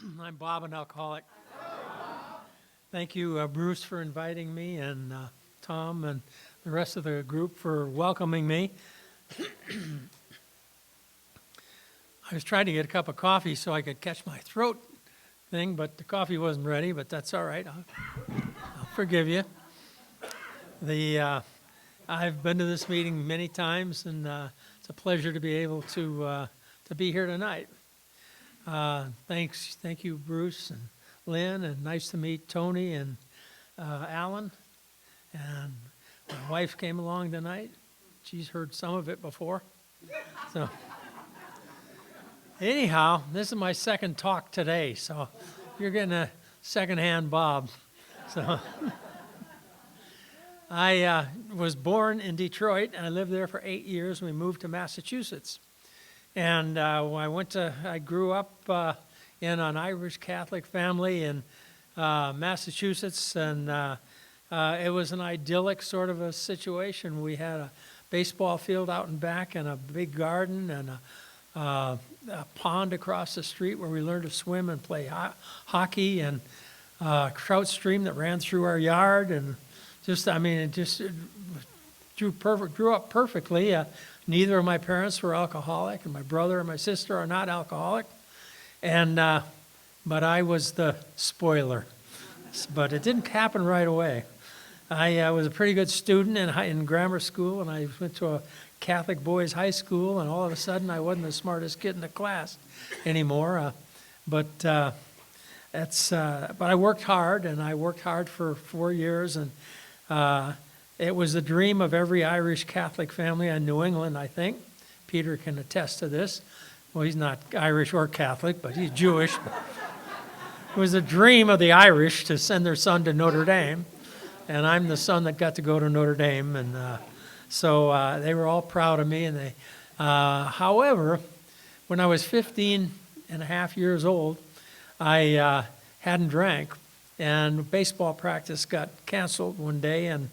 I'm Bob, an alcoholic. Thank you, Bruce, for inviting me, and Tom and the rest of the group for welcoming me. I was trying to get a cup of coffee so I could catch my throat thing, but the coffee wasn't ready, but that's all right. I'll forgive you. I've been to this meeting many times, and it's a pleasure to be able to be here tonight. Thank you, Bruce and Lynn, and nice to meet Tony and Alan. And my wife came along tonight. She's heard some of it before. So anyhow, this is my second talk today, so you're getting a second-hand Bob. So I was born in Detroit, and I lived there for 8 years. We moved to Massachusetts. And I grew up in an Irish Catholic family in Massachusetts, and it was an idyllic sort of a situation. We had a baseball field out and back and a big garden and a pond across the street where we learned to swim and play hockey, and a trout stream that ran through our yard, and it grew up perfectly. Neither of my parents were alcoholic, and my brother and my sister are not alcoholic, but I was the spoiler. But it didn't happen right away. I was a pretty good student in grammar school, and I went to a Catholic boys' high school, and all of a sudden I wasn't the smartest kid in the class anymore. But I worked hard, and I worked hard for 4 years, and it was the dream of every Irish Catholic family in New England, I think. Peter can attest to this. Well, he's not Irish or Catholic, but he's Jewish. It was a dream of the Irish to send their son to Notre Dame, and I'm the son that got to go to Notre Dame, and so they were all proud of me. And however, when I was 15 and a half years old, I hadn't drank, and baseball practice got canceled one day, and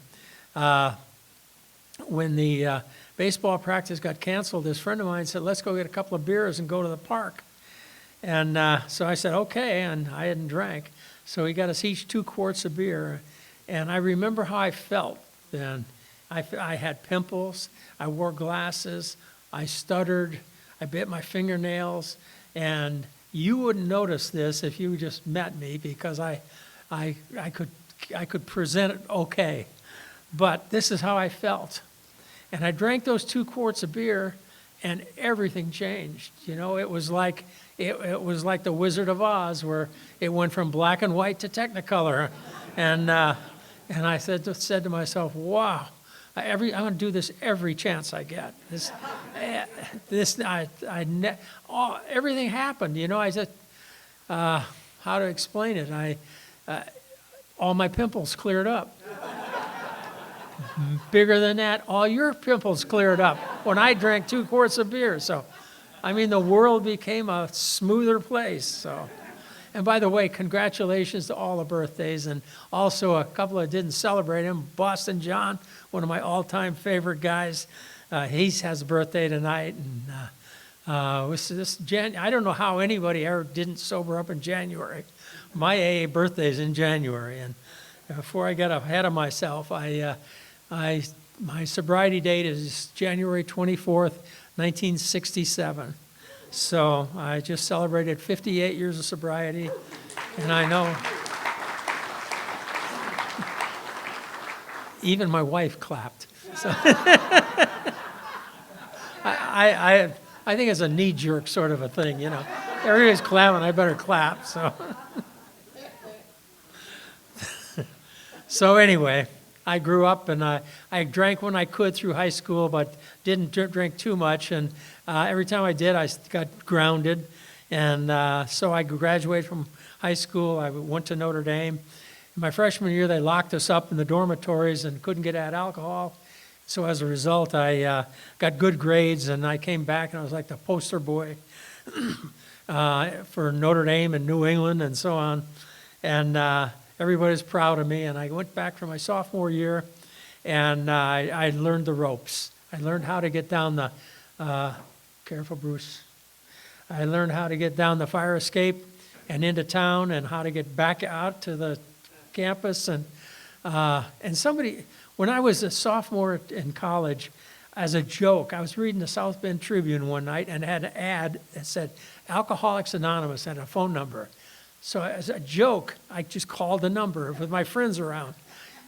when the baseball practice got canceled, this friend of mine said, "Let's go get a couple of beers and go to the park." And so I said, okay, and I hadn't drank. So he got us each 2 quarts of beer, and I remember how I felt then. I had pimples, I wore glasses, I stuttered, I bit my fingernails, and you wouldn't notice this if you just met me, because I could present it okay. But this is how I felt. And I drank those 2 quarts of beer, and everything changed. You know, it was like the Wizard of Oz, where it went from black and white to Technicolor. And I said to myself, wow, I'm going to do this every chance I get. Everything happened. You know, I said, how to explain it? All my pimples cleared up. Bigger than that, all your pimples cleared up when I drank 2 quarts of beer. So, I mean, the world became a smoother place. So, and by the way, congratulations to all the birthdays, and also a couple that didn't celebrate them. Boston John, one of my all-time favorite guys, he has a birthday tonight, and I don't know how anybody ever didn't sober up in January. My AA birthday is in January, and before I get ahead of myself, my sobriety date is January 24th, 1967. So I just celebrated 58 years of sobriety, and I know even my wife clapped. So I think it's a knee-jerk sort of a thing, you know. Everybody's clapping, I better clap. So anyway, I grew up, and I drank when I could through high school, but didn't drink too much. And every time I did, I got grounded. And so I graduated from high school. I went to Notre Dame. In my freshman year, they locked us up in the dormitories and couldn't get at alcohol. So as a result, I got good grades, and I came back, and I was like the poster boy for Notre Dame and New England and so on. And everybody's proud of me, and I went back for my sophomore year, and I learned the ropes. I learned how to get down the, careful Bruce, I learned how to get down the fire escape, and into town and how to get back out to the campus. And somebody, when I was a sophomore in college, as a joke, I was reading the South Bend Tribune one night and it had an ad that said Alcoholics Anonymous and a phone number. So as a joke, I just called the number with my friends around.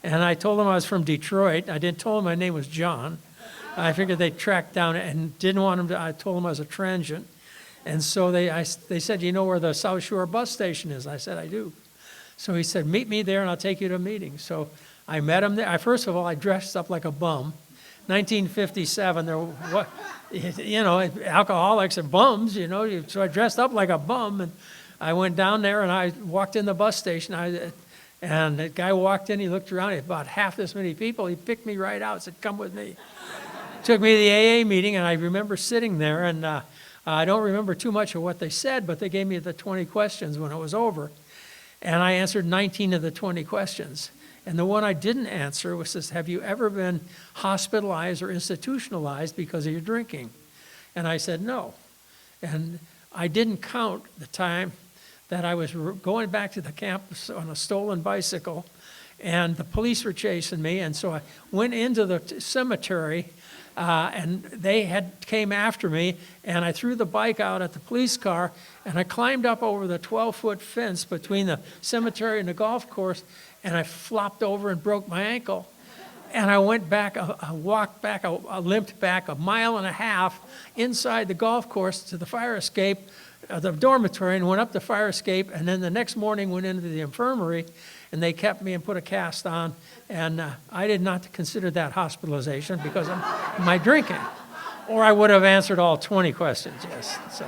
And I told them I was from Detroit. I didn't tell them my name was John. I figured they'd track down and didn't want them to, I told them I was a transient. And so they said, you know where the South Shore bus station is? I said, I do. So he said, meet me there and I'll take you to a meeting. So I met him there. First of all, I dressed up like a bum. 1957, alcoholics and bums, so I dressed up like a bum, and I went down there and I walked in the bus station, and the guy walked in, he looked around, about half this many people, he picked me right out, said, come with me. Took me to the AA meeting, and I remember sitting there, and I don't remember too much of what they said, but they gave me the 20 questions when it was over, and I answered 19 of the 20 questions. And the one I didn't answer was this: have you ever been hospitalized or institutionalized because of your drinking? And I said no. And I didn't count the time that I was going back to the campus on a stolen bicycle, and the police were chasing me. And so I went into the cemetery, and they came after me, and I threw the bike out at the police car, and I climbed up over the 12-foot fence between the cemetery and the golf course, and I flopped over and broke my ankle. And I went back, I walked back, I limped back 1.5 miles inside the golf course to the fire escape, the dormitory, and went up the fire escape, and then the next morning went into the infirmary, and they kept me and put a cast on, and I did not consider that hospitalization because of my drinking. Or I would have answered all 20 questions, yes. So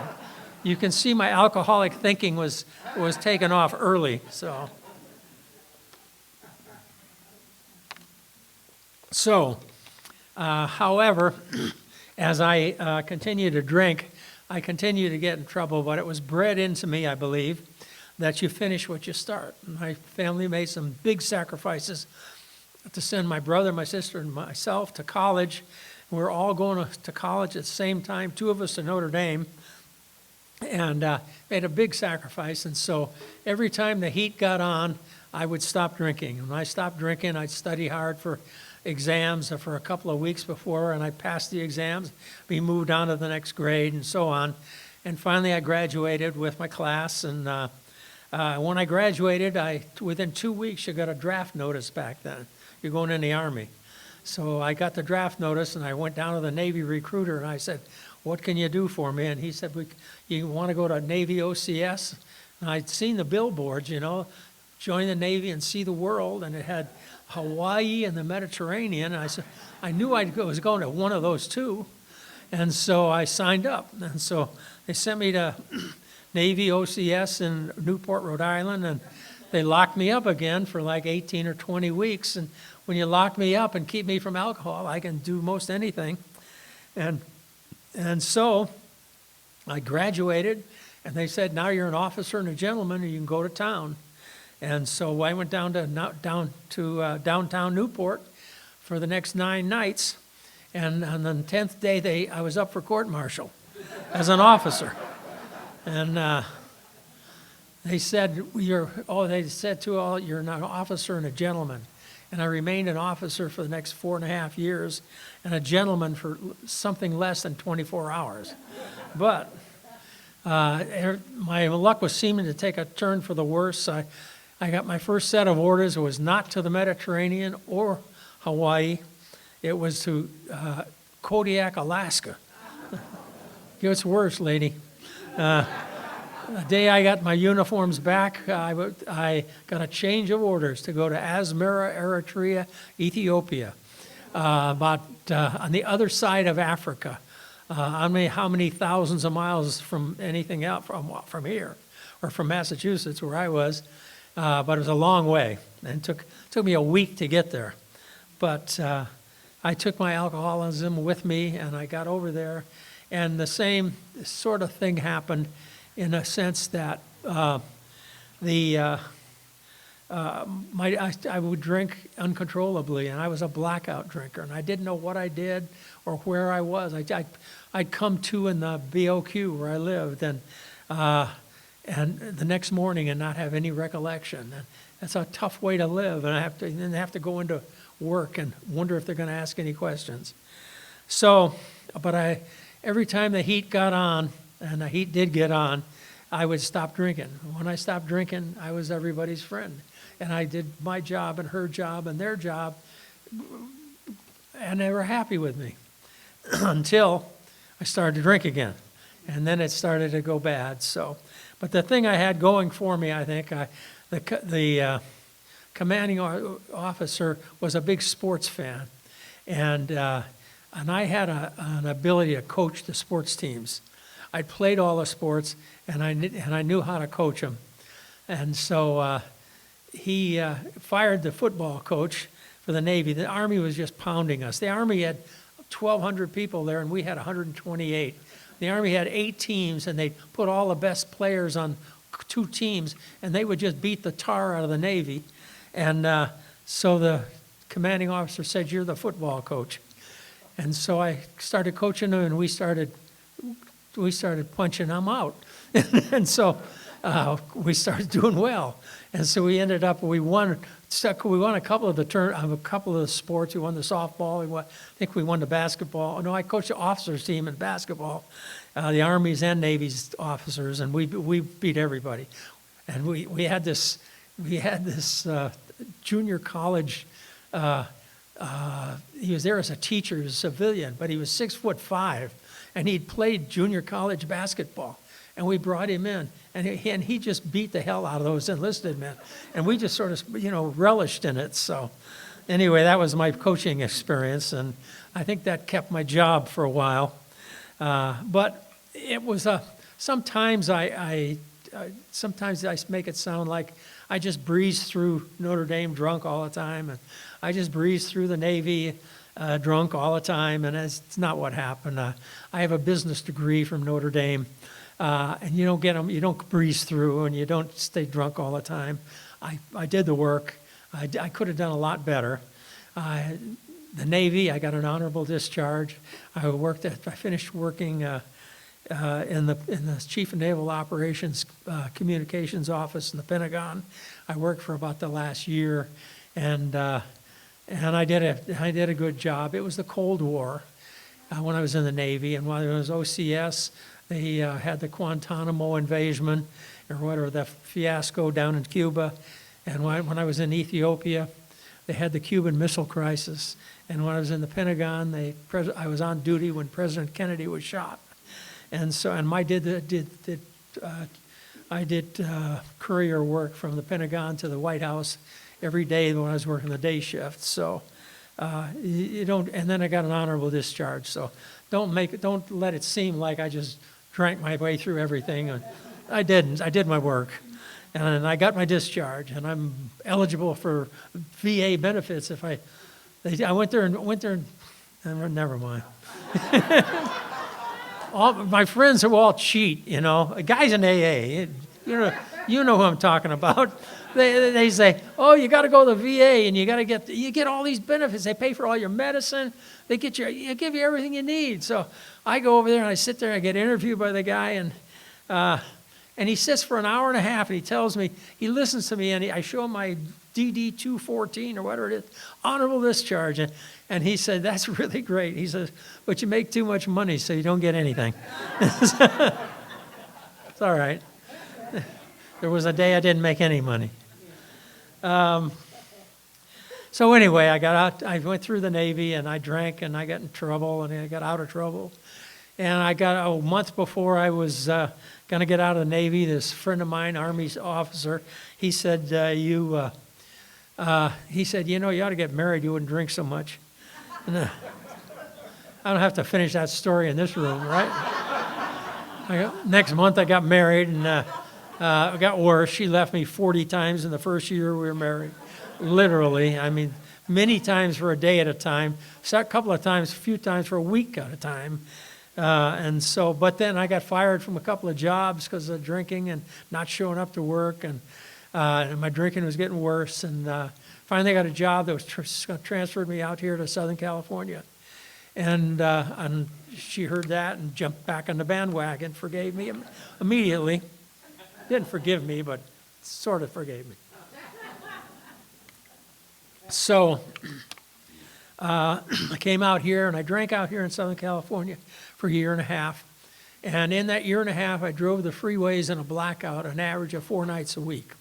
you can see my alcoholic thinking was taken off early, so. So, however, as I continue to drink, I continue to get in trouble, but it was bred into me, I believe, that you finish what you start. My family made some big sacrifices to send my brother, my sister, and myself to college. We were all going to college at the same time, 2 of us to Notre Dame, and made a big sacrifice. And so every time the heat got on, I would stop drinking. When I stopped drinking, I'd study hard for exams for a couple of weeks before, and I passed the exams, be moved on to the next grade, and so on. And finally, I graduated with my class, and when I graduated, within 2 weeks, you got a draft notice back then. You're going in the Army. So I got the draft notice, and I went down to the Navy recruiter, and I said, what can you do for me? And he said, you want to go to Navy OCS? And I'd seen the billboards, join the Navy and see the world, and it had Hawaii and the Mediterranean. And I said, I knew I was going to one of those two. And so I signed up. And so they sent me to Navy OCS in Newport, Rhode Island, and they locked me up again for like 18 or 20 weeks. And when you lock me up and keep me from alcohol, I can do most anything. And so I graduated, and they said, now you're an officer and a gentleman, and you can go to town. And so I went down to downtown Newport for the next 9 nights. And on the 10th day, I was up for court-martial as an officer. And they said, you're an officer and a gentleman. And I remained an officer for the next 4.5 years and a gentleman for something less than 24 hours. But my luck was seeming to take a turn for the worse. I got my first set of orders. It was not to the Mediterranean or Hawaii. It was to Kodiak, Alaska. It gets worse, lady. The day I got my uniforms back, I got a change of orders to go to Asmara, Eritrea, Ethiopia, about on the other side of Africa. How many thousands of miles from anything out from here, or from Massachusetts, where I was. But it was a long way, and it took me a week to get there. But I took my alcoholism with me, and I got over there, and the same sort of thing happened in a sense that I would drink uncontrollably, and I was a blackout drinker, and I didn't know what I did or where I was. I'd come to in the BOQ where I lived, and and the next morning and not have any recollection. And that's a tough way to live, and then have to go into work and wonder if they're going to ask any questions. So, but every time the heat got on, and the heat did get on, I would stop drinking. When I stopped drinking, I was everybody's friend. And I did my job and her job and their job, and they were happy with me until I started to drink again. And then it started to go bad. So, but the thing I had going for me, I think, the commanding officer was a big sports fan. And I had an ability to coach the sports teams. I'd played all the sports, and I knew how to coach them. And so he fired the football coach for the Navy. The Army was just pounding us. The Army had 1,200 people there, and we had 128. The Army had 8 teams, and they put all the best players on 2 teams, and they would just beat the tar out of the Navy. And so the commanding officer said, "You're the football coach." And so I started coaching them, and we started punching them out. And so we started doing well. And so we ended up, we won a couple of the sports. We won the softball. I think we won the basketball. No, I coached the officers team in basketball, the Army's and Navy's officers, and we beat everybody. And we had this junior college. He was there as a teacher, he was a civilian, but he was 6'5", and he'd played junior college basketball. And we brought him in, and he just beat the hell out of those enlisted men. And we just sort of, relished in it. So anyway, that was my coaching experience, and I think that kept my job for a while. But it was sometimes I make it sound like I just breezed through Notre Dame drunk all the time, and I just breezed through the Navy drunk all the time, and it's not what happened. I have a business degree from Notre Dame. And you don't get them, you don't breeze through, and you don't stay drunk all the time. I did the work. I could have done a lot better. The Navy, I got an honorable discharge. I finished working in the Chief of Naval Operations Communications Office in the Pentagon. I worked for about the last year, and I did a good job. It was the Cold War when I was in the Navy, and while I was OCS, they had the Guantanamo invasion, or whatever, the fiasco down in Cuba. And when I was in Ethiopia, they had the Cuban Missile Crisis. And when I was in the Pentagon, I was on duty when President Kennedy was shot. And so, I did courier work from the Pentagon to the White House every day when I was working the day shift. So and then I got an honorable discharge. So don't let it seem like I just drank my way through everything. I didn't. I did my work, and I got my discharge, and I'm eligible for VA benefits I went there and never mind. All my friends who all cheat, guys in AA, you know who I'm talking about. They say, "Oh, you got to go to the VA, and you get all these benefits. They pay for all your medicine. They give you everything you need." So I go over there and I sit there. I get interviewed by the guy, and he sits for an hour and a half, and he tells me, he listens to me, and I show him my DD 214 or whatever it is, honorable discharge, and he said, "That's really great." He says, "But you make too much money, so you don't get anything." It's all right. There was a day I didn't make any money. So anyway, I got out. I went through the Navy, and I drank, and I got in trouble, and I got out of trouble. And I got a month before I was going to get out of the Navy. This friend of mine, Army officer, he said, "You ought to get married. You wouldn't drink so much." And, I don't have to finish that story in this room, right? Next month, I got married, and it got worse. She left me 40 times in the first year we were married. Literally, I mean, many times for a day at a time, a few times for a week at a time. But then I got fired from a couple of jobs because of drinking and not showing up to work, and my drinking was getting worse. And finally got a job that was transferred me out here to Southern California. And she heard that and jumped back on the bandwagon, forgave me immediately. Didn't forgive me, but sort of forgave me. So I came out here, and I drank out here in Southern California for a year and a half. And in that year and a half, I drove the freeways in a blackout, an average of 4 nights a week.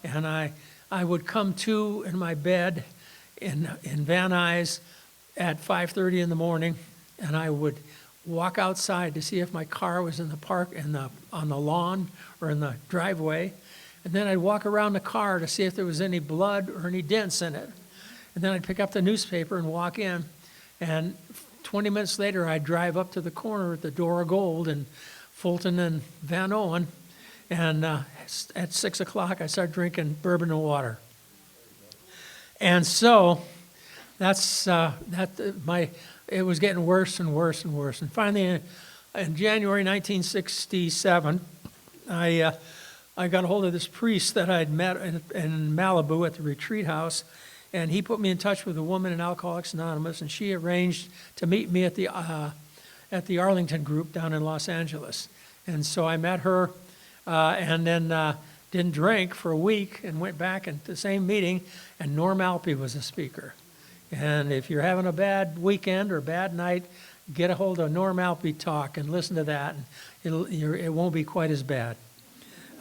And I would come to in my bed in Van Nuys at 5:30 in the morning, and I would walk outside to see if my car was in the park, on the lawn or in the driveway. And then I'd walk around the car to see if there was any blood or any dents in it. And then I'd pick up the newspaper and walk in. And 20 minutes later, I'd drive up to the corner at the Door of Gold in Fulton and Van Owen. And at 6 o'clock, I started drinking bourbon and water. And so it was getting worse and worse and worse. And finally, in January 1967, I got a hold of this priest that I'd met in Malibu at the retreat house. And he put me in touch with a woman in Alcoholics Anonymous, and she arranged to meet me at the Arlington group down in Los Angeles. And so I met her, and then didn't drink for a week, and went back at the same meeting, and Norm Alpe was a speaker. And if you're having a bad weekend or bad night, get a hold of Norm Alpe talk and listen to that, and it won't be quite as bad.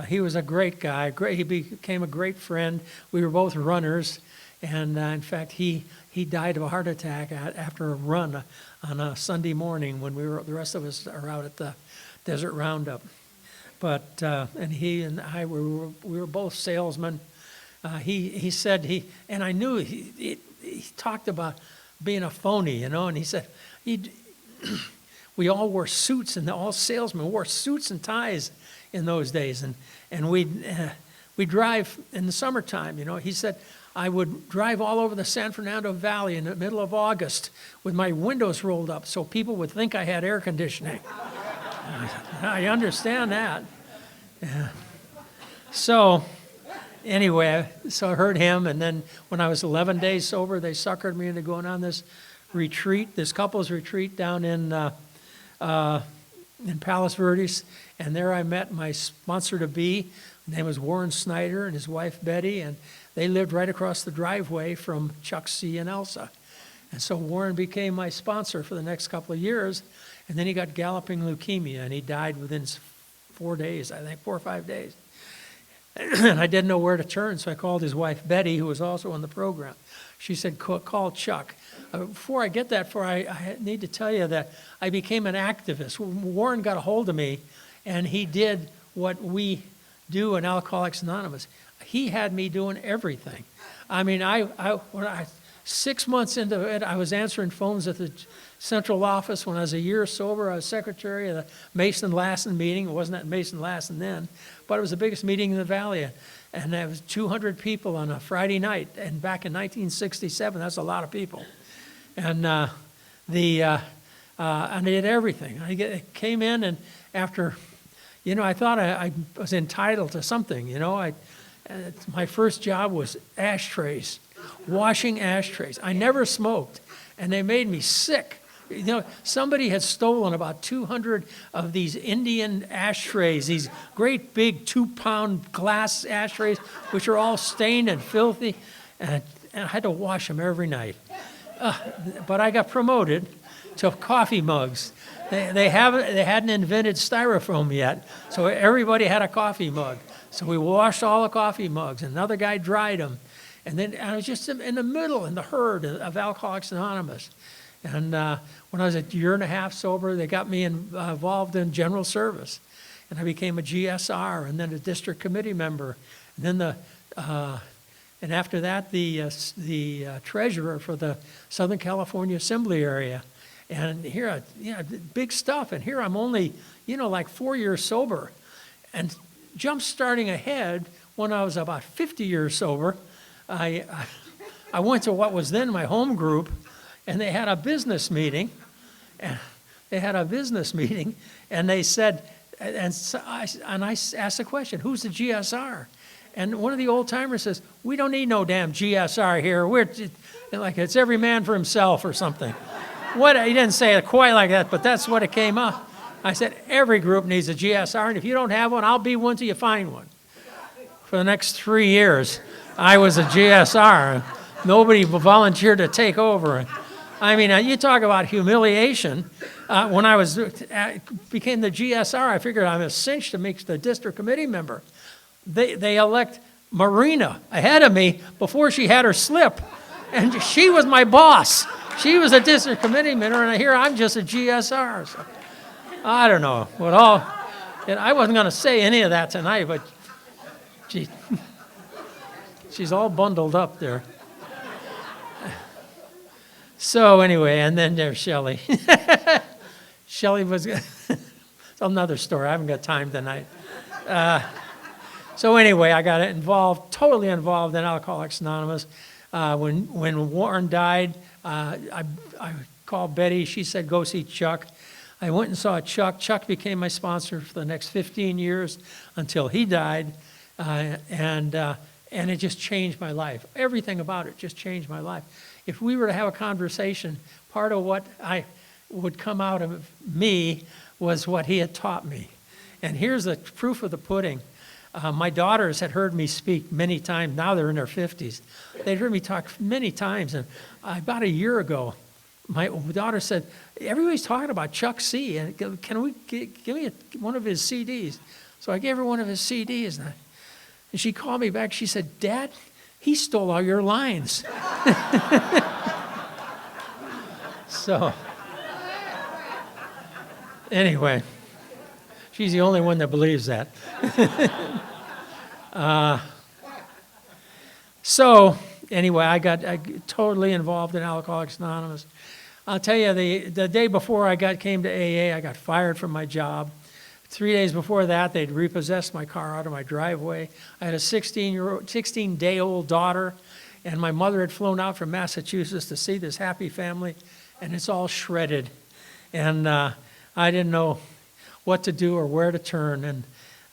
He was a great guy. He became a great friend. We were both runners. And in fact, he died of a heart attack after a run on a Sunday morning when the rest of us are out at the Desert Roundup. But and he and I we were both salesmen. He said and I knew he talked about being a phony, and he said we all wore suits, and all salesmen wore suits and ties in those days, and we drive in the summertime. He said, I would drive all over the San Fernando Valley in the middle of August with my windows rolled up so people would think I had air conditioning. I understand that. Yeah. So anyway, I heard him, and then when I was 11 days sober, they suckered me into going on this retreat, this couples retreat down in Palos Verdes, and there I met my sponsor-to-be. His name was Warren Snyder, and his wife Betty, and they lived right across the driveway from Chuck C. and Elsa. And so Warren became my sponsor for the next couple of years, and then he got galloping leukemia, and he died within 4 days, I think, 4 or 5 days. And I didn't know where to turn, so I called his wife Betty, who was also on the program. She said, call Chuck. Before I get that far, I need to tell you that I became an activist. Warren got a hold of me, and he did what we do in Alcoholics Anonymous. He had me doing everything. I mean, when 6 months into it, I was answering phones at the central office. When I was a year sober, I was secretary of the Mason-Lassen meeting. It wasn't at Mason-Lassen then, but it was the biggest meeting in the Valley. And there was 200 people on a Friday night. And back in 1967, that's a lot of people. And I did everything. I came in, and after, I thought I was entitled to something. My first job was ashtrays, washing ashtrays. I never smoked, and they made me sick. Somebody had stolen about 200 of these Indian ashtrays, these great big 2-pound glass ashtrays, which are all stained and filthy, and I had to wash them every night. But I got promoted to coffee mugs. They hadn't invented styrofoam yet, so everybody had a coffee mug. So we washed all the coffee mugs, and another guy dried them. And then I was just in the middle, in the herd of Alcoholics Anonymous. And when I was a year and a half sober, they got me involved in general service. And I became a GSR, and then a district committee member. And then and after that, the treasurer for the Southern California Assembly area. And here, big stuff. And here I'm only, like 4 years sober. And starting ahead, when I was about 50 years sober, I went to what was then my home group, and they had a business meeting. And they said, and I asked the question, who's the GSR? And one of the old timers says, we don't need no damn GSR here. We're like, it's every man for himself or something. He didn't say it quite like that, but that's what it came up. I said, every group needs a GSR, and if you don't have one, I'll be one till you find one. For the next 3 years, I was a GSR. Nobody volunteered to take over. I mean, you talk about humiliation. When I became the GSR, I figured I was cinched to make the district committee member. They elect Marina ahead of me before she had her slip, and she was my boss. She was a district committee member, and here I'm just a GSR. So, I don't know what all. And I wasn't going to say any of that tonight, but she's all bundled up there. So anyway, and then there's Shelley. Shelley was another story. I haven't got time tonight. So anyway, I got totally involved in Alcoholics Anonymous. When Warren died, I called Betty. She said, go see Chuck. I went and saw Chuck. Chuck became my sponsor for the next 15 years until he died. And it just changed my life. Everything about it just changed my life. If we were to have a conversation, part of what would come out of me was what he had taught me. And here's the proof of the pudding. My daughters had heard me speak many times. Now they're in their 50s. They'd heard me talk many times. And about a year ago, my daughter said, everybody's talking about Chuck C. And can we give me one of his CDs? So I gave her one of his CDs. And she called me back. She said, Dad, he stole all your lines. So, anyway, she's the only one that believes that. So, anyway, I got totally involved in Alcoholics Anonymous. I'll tell you, the day before I came to AA, I got fired from my job. 3 days before that, they'd repossessed my car out of my driveway. I had a 16-day-old daughter, and my mother had flown out from Massachusetts to see this happy family, and it's all shredded. And I didn't know what to do or where to turn, and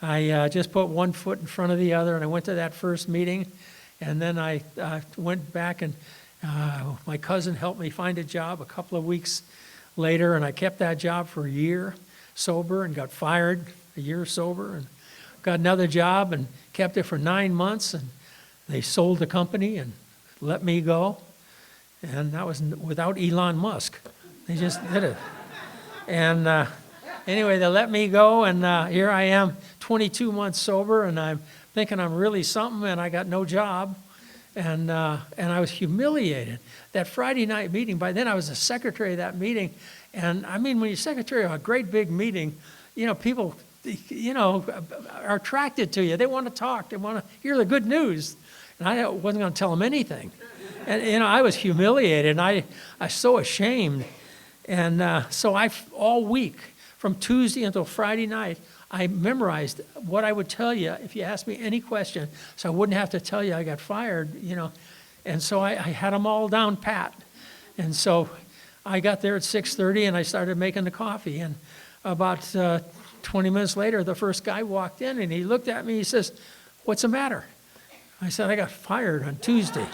I just put one foot in front of the other, and I went to that first meeting, and then I went back, and my cousin helped me find a job a couple of weeks later, and I kept that job for a year. Sober, and got fired a year sober, and got another job and kept it for 9 months, and they sold the company and let me go, and that was without Elon Musk. They just did it. And anyway, they let me go, and here I am 22 months sober, and I'm thinking I'm really something, and I got no job, and I was humiliated. That Friday night meeting, by then I was the secretary of that meeting. And I mean, when you're secretary of a great big meeting, people, are attracted to you. They want to talk. They want to hear the good news. And I wasn't going to tell them anything. And, I was humiliated, and I was so ashamed. And so all week, from Tuesday until Friday night, I memorized what I would tell you if you asked me any question, so I wouldn't have to tell you I got fired, And so I had them all down pat. And so I got there at 6:30, and I started making the coffee. And about 20 minutes later, the first guy walked in, and he looked at me. He says, "What's the matter?" I said, "I got fired on Tuesday."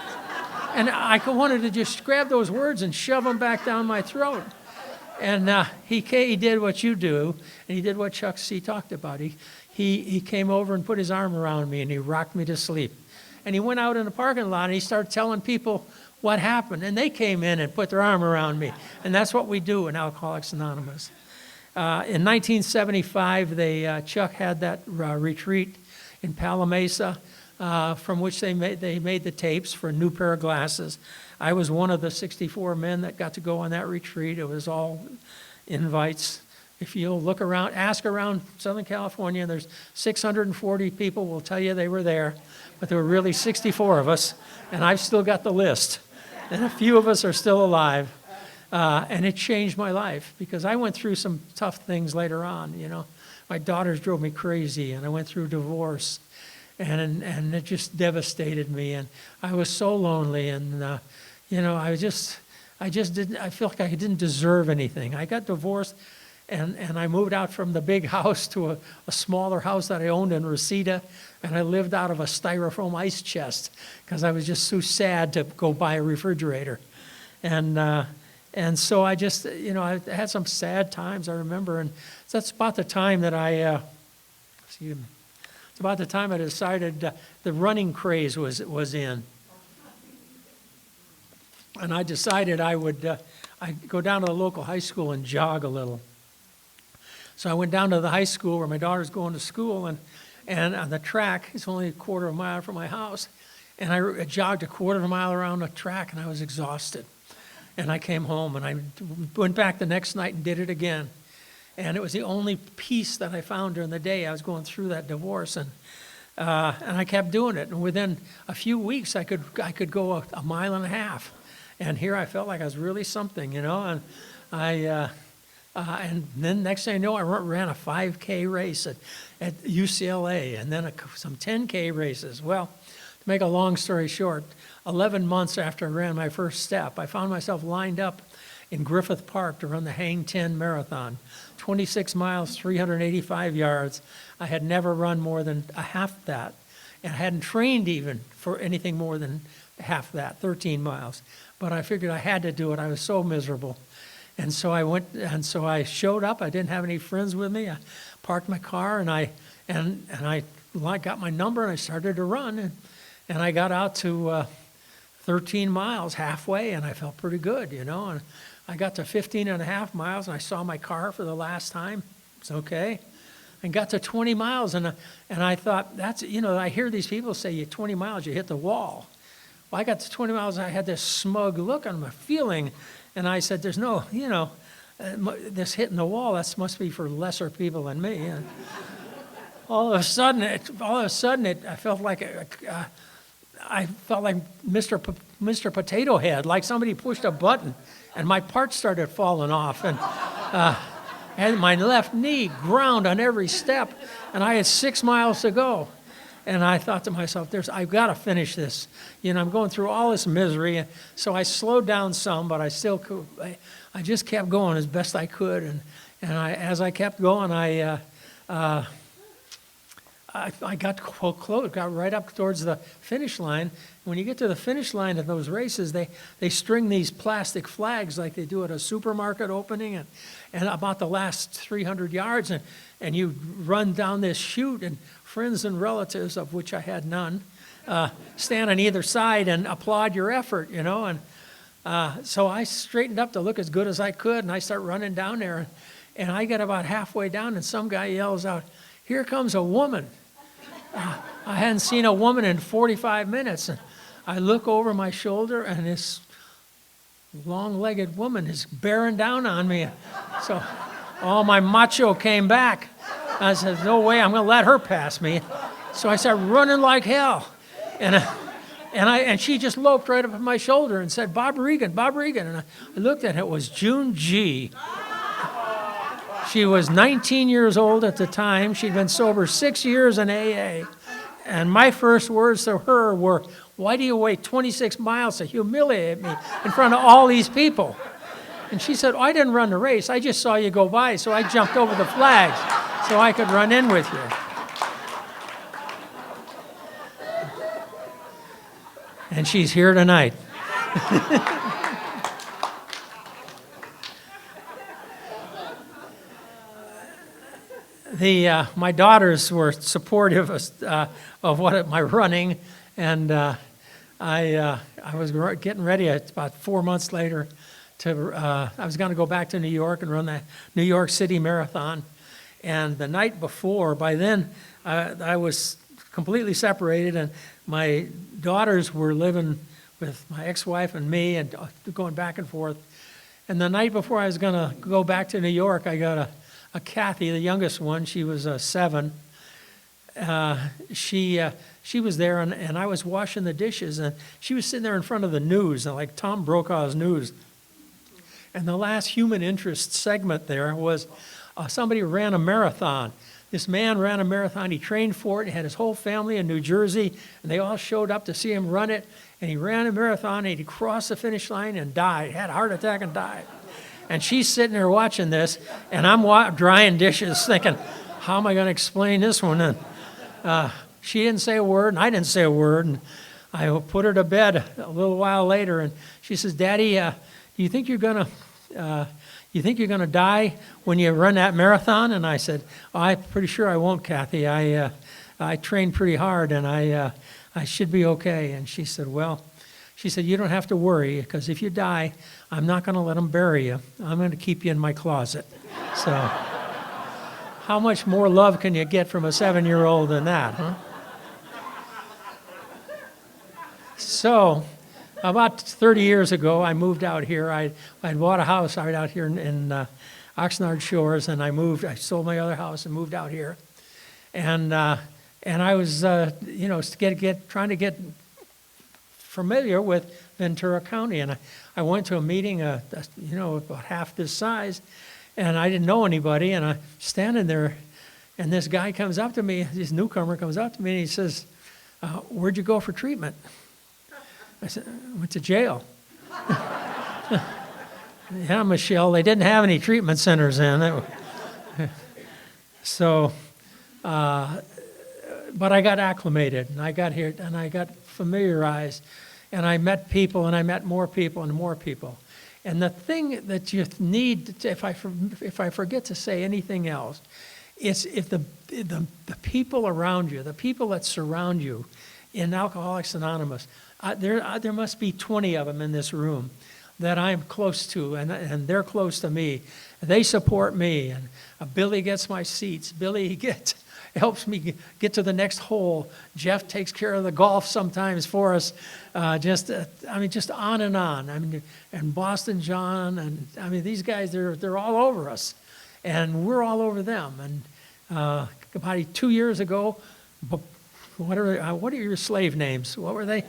And I wanted to just grab those words and shove them back down my throat. And he did what you do, and he did what Chuck C. talked about. He came over and put his arm around me, and he rocked me to sleep. And he went out in the parking lot, and he started telling people what happened. And they came in and put their arm around me. And that's what we do in Alcoholics Anonymous. In 1975, Chuck had that retreat in Palo Mesa, from which they made the tapes for a new pair of glasses. I was one of the 64 men that got to go on that retreat. It was all invites. If you'll look around, ask around Southern California, there's 640 people will tell you they were there, but there were really 64 of us, and I've still got the list. And a few of us are still alive. And it changed my life because I went through some tough things later on, My daughters drove me crazy, and I went through divorce, and it just devastated me, and I was so lonely, and I felt like I didn't deserve anything. I got divorced, and I moved out from the big house to a smaller house that I owned in Reseda, and I lived out of a styrofoam ice chest because I was just so sad to go buy a refrigerator. And And so I just, I had some sad times, I remember. And that's about the time that excuse me, it's about the time I decided the running craze was in. And I decided I'd go down to the local high school and jog a little. So I went down to the high school where my daughter's going to school, and on the track, it's only a quarter of a mile from my house, and I jogged a quarter of a mile around the track, and I was exhausted. And I came home, and I went back the next night and did it again. And it was the only peace that I found during the day. I was going through that divorce, and I kept doing it. And within a few weeks, I could go a mile and a half. And here I felt like I was really something, And and then next thing I know, I ran a 5K race at UCLA, and then some 10K races. Well, to make a long story short, 11 months after I ran my first step, I found myself lined up in Griffith Park to run the Hang 10 Marathon, 26 miles, 385 yards. I had never run more than a half that, and I hadn't trained even for anything more than half that, 13 miles. But I figured I had to do it. I was so miserable. And so I showed up. I didn't have any friends with me. I parked my car, and I got my number, and I started to run. And I got out to 13 miles halfway, and I felt pretty good, And I got to 15 and a half miles, and I saw my car for the last time. It's okay. And got to 20 miles, and I thought, I hear these people say, 20 miles, you hit the wall. Well, I got to 20 miles, and I had this smug look on my feeling, and I said, there's no, this hitting the wall, that must be for lesser people than me. And all of a sudden, I felt like Mr. Potato Head, like somebody pushed a button, and my parts started falling off, and my left knee ground on every step, and I had 6 miles to go. And I thought to myself, I've got to finish this. I'm going through all this misery. So I slowed down some, but I still could. I just kept going as best I could. And as I kept going, I got close, got right up towards the finish line. When you get to the finish line of those races, they string these plastic flags like they do at a supermarket opening, and about the last 300 yards, and you run down this chute, and friends and relatives, of which I had none, stand on either side and applaud your effort, And so I straightened up to look as good as I could, and I start running down there, and I get about halfway down, and some guy yells out, "Here comes a woman." I hadn't seen a woman in 45 minutes, and I look over my shoulder, and this long-legged woman is bearing down on me. So all my macho came back. I said, no way, I'm going to let her pass me. So I started running like hell. And she just loped right up on my shoulder and said, Bob Regan, Bob Regan. And I looked at her, it was June G. She was 19 years old at the time. She'd been sober 6 years in AA. And my first words to her were, why do you wait 26 miles to humiliate me in front of all these people? And she said, I didn't run the race. I just saw you go by, so I jumped over the flags so I could run in with you. And she's here tonight. My daughters were supportive of my running, and I was getting ready about 4 months later I was going to go back to New York and run the New York City Marathon. And the night before, by then, I was completely separated, and my daughters were living with my ex-wife and me and going back and forth. And the night before I was going to go back to New York, I got a Kathy, the youngest one. She was 7. She was there, and I was washing the dishes, and she was sitting there in front of the news, like Tom Brokaw's news. And the last human interest segment there was somebody ran a marathon. This man ran a marathon. He trained for it. He had his whole family in New Jersey, and they all showed up to see him run it. And he ran a marathon, and he crossed the finish line and died. Had a heart attack and died. And she's sitting there watching this, and I'm drying dishes thinking, how am I going to explain this one? And she didn't say a word, and I didn't say a word. And I put her to bed a little while later, and she says, Daddy, do you think you're going to You think you're going to die when you run that marathon? And I said, oh, I'm pretty sure I won't, Kathy. I trained pretty hard, and I should be okay. And she said, well, you don't have to worry, because if you die, I'm not going to let them bury you. I'm going to keep you in my closet. So how much more love can you get from a 7-year-old than that, huh? So about 30 years ago, I moved out here. I'd bought a house out here in Oxnard Shores, and I sold my other house and moved out here. And I was, trying to get familiar with Ventura County. And I went to a meeting, about half this size, and I didn't know anybody. And I'm standing there, and this guy comes up to me, this newcomer comes up to me, and he says, where'd you go for treatment? I said, I went to jail. Yeah, Michelle, they didn't have any treatment centers then. So, but I got acclimated, and I got here, and I got familiarized, and I met people, and I met more people and more people. And the thing that you need, if I forget to say anything else, it's if the people around you, the people that surround you in Alcoholics Anonymous, there must be 20 of them in this room that I'm close to, and they're close to me. They support me, and Billy gets my seats. Billy helps me get to the next hole. Jeff takes care of the golf sometimes for us. Just on and on. And Boston John, and these guys, they're all over us, and we're all over them. And about 2 years ago, what are your slave names? What were they?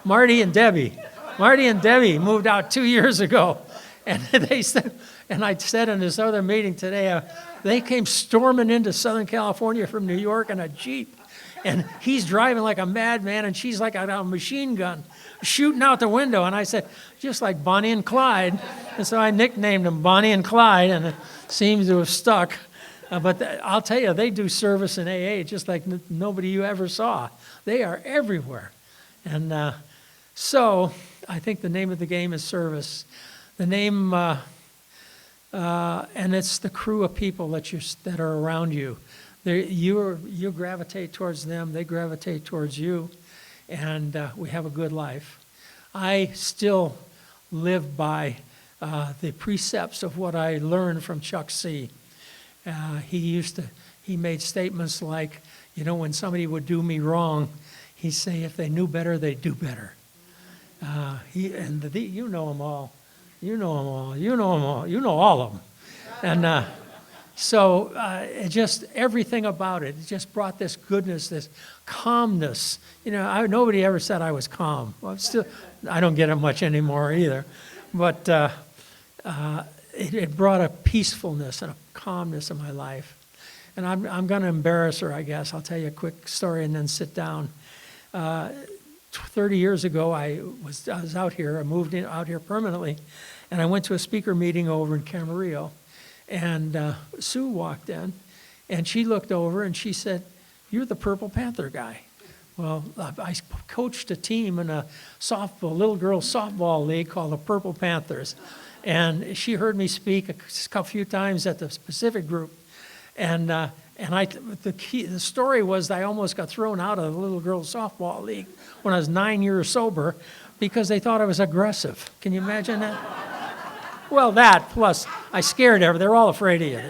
Marty and Debbie. Marty and Debbie moved out 2 years ago, and they said, and I said in this other meeting today, they came storming into Southern California from New York in a Jeep, and he's driving like a madman, and she's like a machine gun shooting out the window. And I said, just like Bonnie and Clyde, and so I nicknamed them Bonnie and Clyde, and it seems to have stuck. But I'll tell you, they do service in AA just like nobody you ever saw. They are everywhere. And so I think the name of the game is service. The name, and it's the crew of people that are around you. You gravitate towards them, they gravitate towards you, and we have a good life. I still live by the precepts of what I learned from Chuck C. He made statements like, when somebody would do me wrong, he'd say, if they knew better, they'd do better. You know them all. You know them all. You know them all. You know all of them. And so just everything about it just brought this goodness, this calmness. Nobody ever said I was calm. Well, I don't get it much anymore either. But it brought a peacefulness and a calmness in my life. And I'm going to embarrass her, I guess. I'll tell you a quick story and then sit down. 30 years ago, I was out here. I moved out here permanently, and I went to a speaker meeting over in Camarillo. And Sue walked in, and she looked over, and she said, "You're the Purple Panther guy." Well, I coached a team in a little girls softball league called the Purple Panthers. And she heard me speak a few times at the Pacific group. And the story was I almost got thrown out of the little girls softball league when I was 9 years sober because they thought I was aggressive. Can you imagine that? Well, that, plus I scared everyone. They're all afraid of you.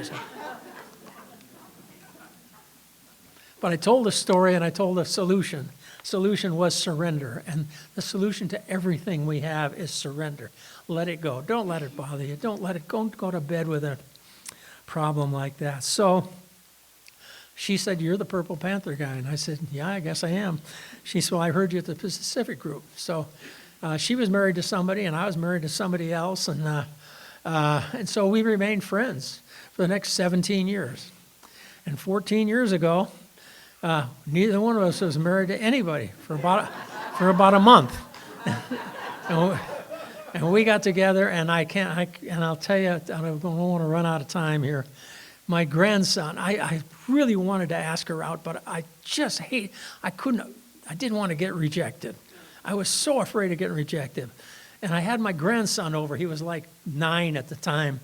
But I told a story and I told a solution. Solution was surrender. And the solution to everything we have is surrender. Let it go. Don't let it bother you. Don't go to bed with a problem like that. So she said, "You're the Purple Panther guy." And I said, "Yeah, I guess I am." She said, "Well, I heard you at the Pacific group." So she was married to somebody and I was married to somebody else. And so we remained friends for the next 17 years. And 14 years ago, neither one of us was married to anybody for about a month. And we got together, and I'll tell you, I don't want to run out of time here. My grandson, I really wanted to ask her out, but I didn't want to get rejected. I was so afraid of getting rejected. And I had my grandson over. He was like 9 at the time.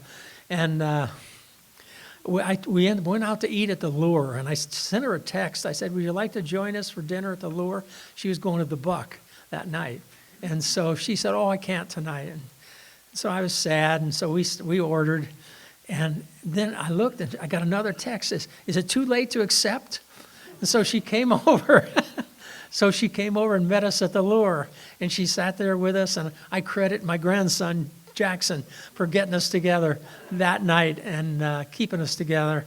And we went out to eat at the Lure, and I sent her a text. I said, would you like to join us for dinner at the Lure? She was going to the Buck that night. And so she said, oh, I can't tonight. And so I was sad, and so we ordered. And then I looked, and I got another text. Is it too late to accept? And so she came over. So she came over and met us at the Lure, and she sat there with us, and I credit my grandson, Jackson, for getting us together that night and keeping us together.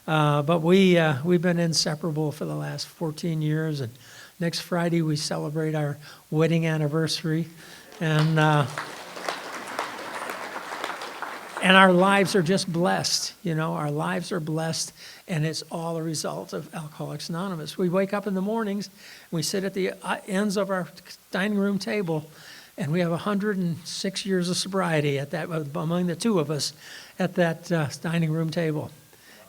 But we've been inseparable for the last 14 years, and next Friday we celebrate our wedding anniversary, and our lives are just blessed. You know, our lives are blessed, and it's all a result of Alcoholics Anonymous. We wake up in the mornings, we sit at the ends of our dining room table, and we have 106 years of sobriety at that, among the two of us at that dining room table.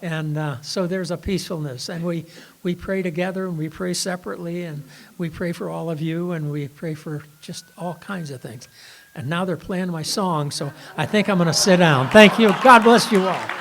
And so there's a peacefulness, and we pray together, and we pray separately, and we pray for all of you, and we pray for just all kinds of things. And now they're playing my song, so I think I'm going to sit down. Thank you. God bless you all.